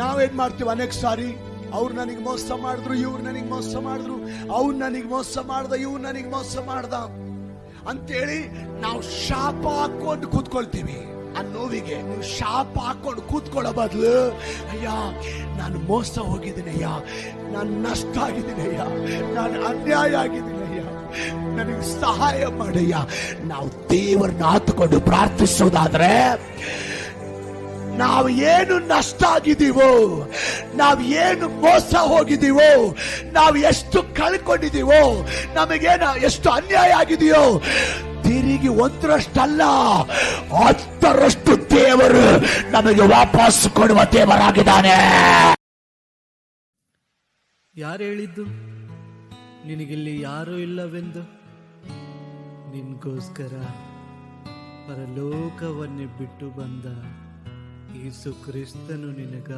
ನಾವೇನ್ ಮಾಡ್ತೀವಿ ಅನೇಕ ಸಾರಿ, ಅವ್ರು ನನಗೆ ಮೋಸ ಮಾಡಿದ್ರು, ಇವ್ರು ನನಗೆ ಮೋಸ ಮಾಡಿದ್ರು, ಅವ್ರು ನನಗೆ ಮೋಸ ಮಾಡ್ದ, ಇವ್ರು ನನಗೆ ಮೋಸ ಮಾಡ್ದ ಅಂತೇಳಿ ನಾವು ಶಾಪ ಹಾಕೊಂಡು ಕೂತ್ಕೊಳ್ತೀವಿ. ಆ ನೋವಿಗೆ ನೀವು ಶಾಪ ಹಾಕೊಂಡು ಕೂತ್ಕೊಳ್ಳೋ ಬದಲು, ಅಯ್ಯ ನಾನು ಮೋಸ ಹೋಗಿದ್ದೀನಿ, ಅಯ್ಯ ನಾನು ನಷ್ಟ ಆಗಿದ್ದೀನಿ, ಅಯ್ಯ ನಾನು ಅನ್ಯಾಯ ಆಗಿದ್ದೀನಿ, ಅಯ್ಯ ನನಗೆ ಸಹಾಯ ಮಾಡಯ್ಯ. ನಾವು ದೇವರನ್ನ ಹತ್ಕೊಂಡು ಪ್ರಾರ್ಥಿಸೋದಾದ್ರೆ, ನಾವು ಏನು ನಷ್ಟ ಆಗಿದ್ದೀವೋ, ನಾವು ಏನು ಮೋಸ ಹೋಗಿದ್ದೀವೋ, ನಾವು ಎಷ್ಟು ಕಳ್ಕೊಂಡಿದ್ದೀವೋ, ನಮಗೇನು ಎಷ್ಟು ಅನ್ಯಾಯ ಆಗಿದೆಯೋ, ತಿರುಗಿ 1ರಷ್ಟಲ್ಲ 10ರಷ್ಟು ದೇವರು ನಮಗೆ ವಾಪಸ್ ಕೊಡುವ ದೇವರಾಗಿದ್ದಾನೆ. ಯಾರು ಹೇಳಿದ್ದು ನಿನಗಿಲ್ಲಿ ಯಾರೂ ಇಲ್ಲವೆಂದು? ನಿನ್ಗೋಸ್ಕರ ಪರಲೋಕವನ್ನೇ ಬಿಟ್ಟು ಬಂದ ಯೇಸು ಕ್ರಿಸ್ತನು ನಿನಗ